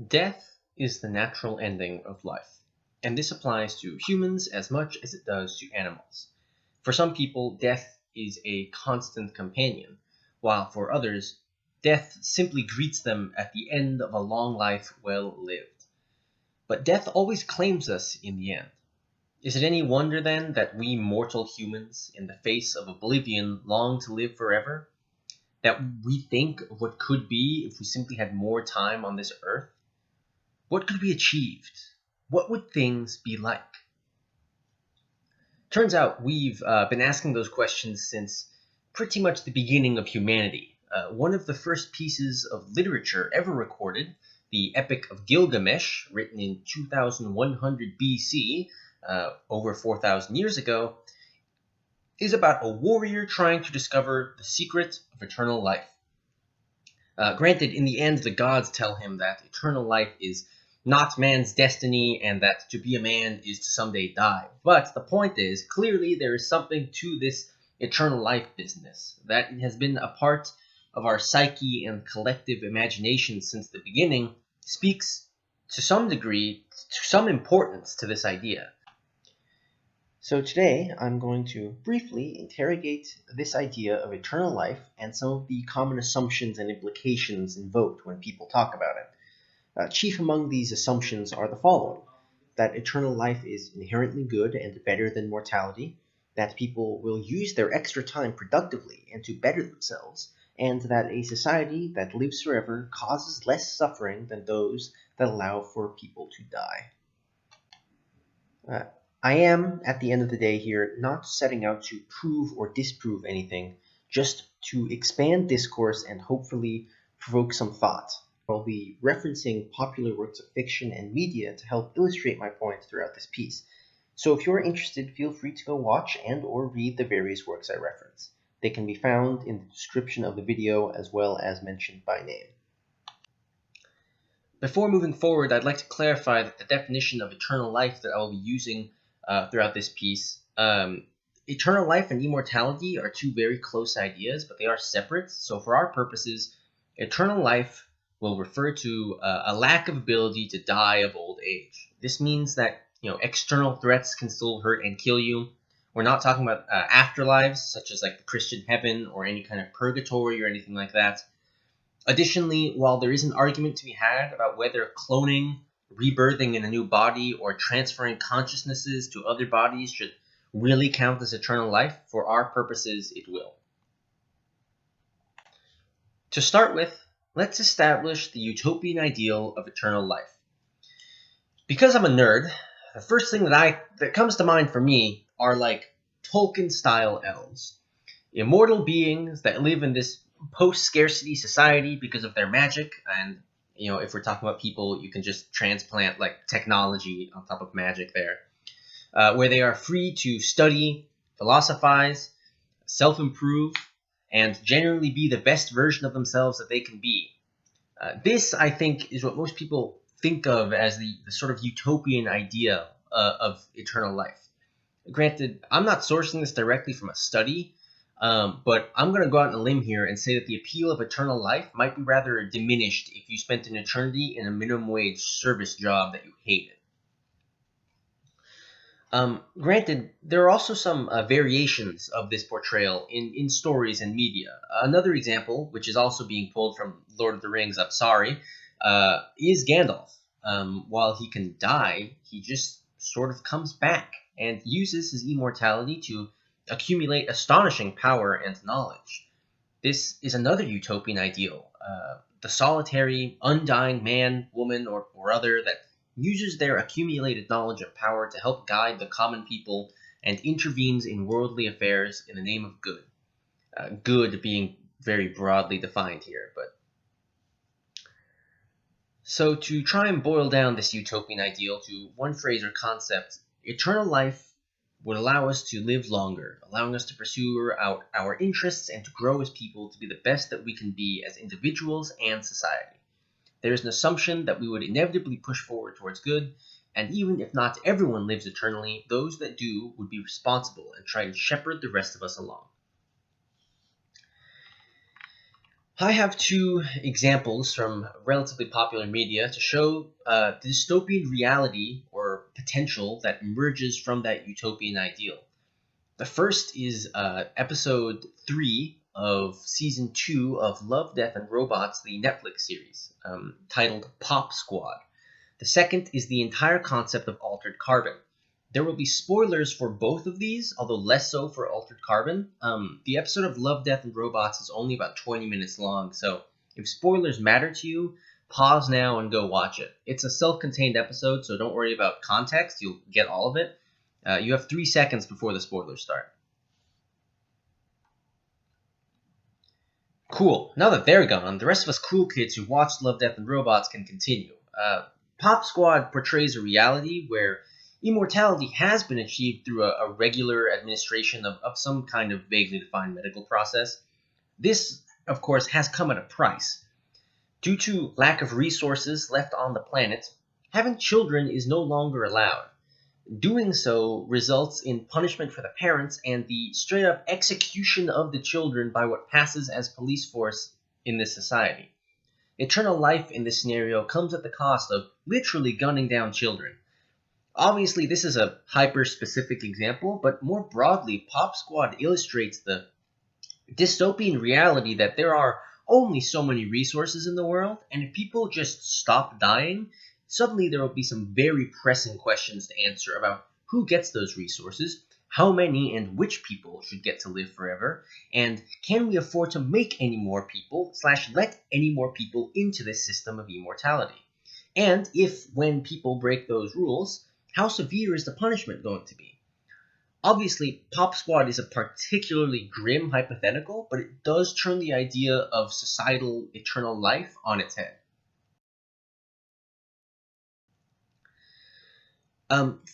Death is the natural ending of life, and this applies to humans as much as it does to animals. For some people, death is a constant companion, while for others, death simply greets them at the end of a long life well lived. But death always claims us in the end. Is it any wonder then that we mortal humans, in the face of oblivion, long to live forever? That we think of what could be if we simply had more time on this earth? What could be achieved? What would things be like? Turns out we've been asking those questions since pretty much the beginning of humanity. One of the first pieces of literature ever recorded, the Epic of Gilgamesh, written in 2100 BC, over 4,000 years ago, is about a warrior trying to discover the secret of eternal life. Granted, in the end, the gods tell him that eternal life is not man's destiny and that to be a man is to someday die. But the point is, clearly there is something to this eternal life business, that it has been a part of our psyche and collective imagination since the beginning, speaks to some degree, to some importance to this idea. So today I'm going to briefly interrogate this idea of eternal life and some of the common assumptions and implications invoked when people talk about it. Chief among these assumptions are the following: that eternal life is inherently good and better than mortality, that people will use their extra time productively and to better themselves, and that a society that lives forever causes less suffering than those that allow for people to die. I am, at the end of the day here, not setting out to prove or disprove anything, just to expand discourse and hopefully provoke some thought. I'll be referencing popular works of fiction and media to help illustrate my point throughout this piece. So if you're interested, feel free to go watch and or read the various works I reference. They can be found in the description of the video as well as mentioned by name. Before moving forward, I'd like to clarify that the definition of eternal life that I will be using throughout this piece, eternal life and immortality are two very close ideas, but they are separate. So for our purposes, eternal life will refer to a lack of ability to die of old age. This means that external threats can still hurt and kill you. We're not talking about afterlives, such as like the Christian heaven or any kind of purgatory or anything like that. Additionally, while there is an argument to be had about whether cloning, rebirthing in a new body, or transferring consciousnesses to other bodies should really count as eternal life, for our purposes it will. To start with, let's establish the utopian ideal of eternal life. Because I'm a nerd, the first thing that comes to mind for me are like Tolkien-style elves. Immortal beings that live in this post-scarcity society because of their magic, and if we're talking about people, you can just transplant like technology on top of magic there, where they are free to study, philosophize, self-improve, and generally be the best version of themselves that they can be. This, I think, is what most people think of as the sort of utopian idea of eternal life. Granted, I'm not sourcing this directly from a study, but I'm going to go out on a limb here and say that the appeal of eternal life might be rather diminished if you spent an eternity in a minimum wage service job that you hated. Granted, there are also some variations of this portrayal in stories and media. Another example, which is also being pulled from Lord of the Rings, is Gandalf. While he can die, he just sort of comes back and uses his immortality to accumulate astonishing power and knowledge. This is another utopian ideal, the solitary, undying man, woman, or other that uses their accumulated knowledge and power to help guide the common people and intervenes in worldly affairs in the name of good. Good being very broadly defined here, but so to try and boil down this utopian ideal to one phrase or concept, eternal life would allow us to live longer, allowing us to pursue our interests and to grow as people to be the best that we can be as individuals and society. There is an assumption that we would inevitably push forward towards good, and even if not everyone lives eternally, those that do would be responsible and try to shepherd the rest of us along. I have two examples from relatively popular media to show the dystopian reality or potential that emerges from that utopian ideal. The first is episode 3 of season 2 of Love, Death, and Robots, the Netflix series, titled Pop Squad. The second is the entire concept of altered carbon. There will be spoilers for both of these, although less so for Altered Carbon. The episode of Love, Death, and Robots is only about 20 minutes long, so if spoilers matter to you, pause now and go watch it. It's a self-contained episode, so don't worry about context. You'll get all of it. You have 3 seconds before the spoilers start. Cool. Now that they're gone, the rest of us cool kids who watched Love, Death, and Robots can continue. Pop Squad portrays a reality where immortality has been achieved through a regular administration of some kind of vaguely defined medical process. This, of course, has come at a price. Due to lack of resources left on the planet, having children is no longer allowed. Doing so results in punishment for the parents and the straight up execution of the children by what passes as police force in this society. Eternal life in this scenario comes at the cost of literally gunning down children. Obviously, this is a hyper-specific example, but more broadly, Pop Squad illustrates the dystopian reality that there are only so many resources in the world, and if people just stop dying, suddenly there will be some very pressing questions to answer about who gets those resources, how many and which people should get to live forever, and can we afford to make any more people / let any more people into this system of immortality? And if, when people break those rules, how severe is the punishment going to be? Obviously, Pop Squad is a particularly grim hypothetical, but it does turn the idea of societal eternal life on its head.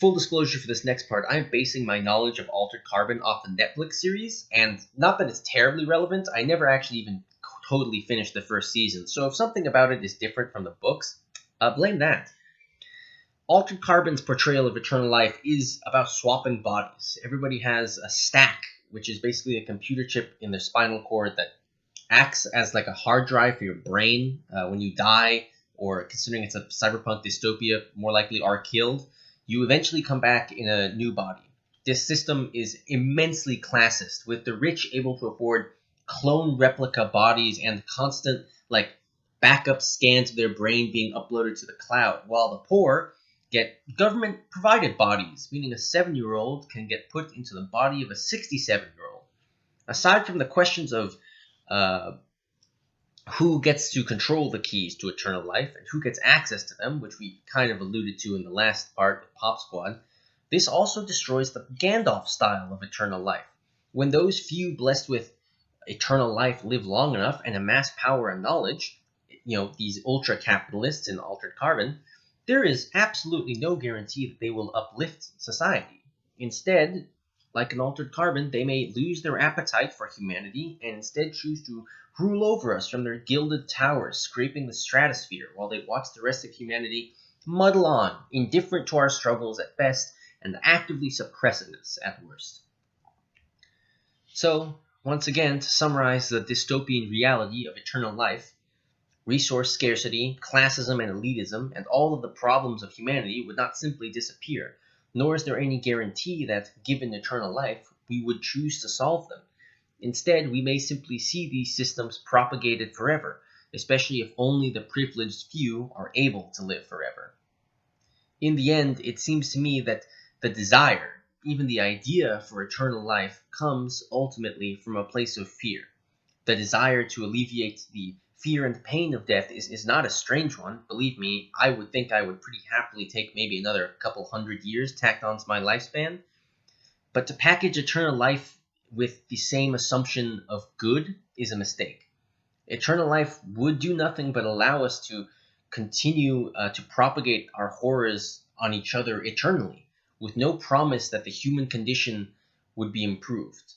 Full disclosure for this next part, I'm basing my knowledge of Altered Carbon off the Netflix series, and not that it's terribly relevant, I never actually even totally finished the first season, so if something about it is different from the books, blame that. Altered Carbon's portrayal of eternal life is about swapping bodies. Everybody has a stack, which is basically a computer chip in their spinal cord that acts as like a hard drive for your brain when you die, or considering it's a cyberpunk dystopia, more likely are killed. You eventually come back in a new body. This system is immensely classist, with the rich able to afford clone replica bodies and constant backup scans of their brain being uploaded to the cloud, while the poor get government-provided bodies, meaning a 7-year-old can get put into the body of a 67-year-old. Aside from the questions of who gets to control the keys to eternal life and who gets access to them, which we kind of alluded to in the last part with Pop Squad, this also destroys the Gandalf style of eternal life. When those few blessed with eternal life live long enough and amass power and knowledge, these ultra-capitalists in Altered Carbon, there is absolutely no guarantee that they will uplift society. Instead, like in Altered Carbon, they may lose their appetite for humanity and instead choose to rule over us from their gilded towers, scraping the stratosphere while they watch the rest of humanity muddle on, indifferent to our struggles at best and actively suppressing us at worst. So, once again, to summarize the dystopian reality of eternal life, resource scarcity, classism, and elitism, and all of the problems of humanity would not simply disappear, nor is there any guarantee that, given eternal life, we would choose to solve them. Instead, we may simply see these systems propagated forever, especially if only the privileged few are able to live forever. In the end, it seems to me that the desire, even the idea for eternal life, comes ultimately from a place of fear. The desire to alleviate the fear and pain of death is not a strange one. Believe me, I would think I would pretty happily take maybe another couple hundred years tacked onto my lifespan. But to package eternal life with the same assumption of good is a mistake. Eternal life would do nothing but allow us to continue to propagate our horrors on each other eternally, with no promise that the human condition would be improved.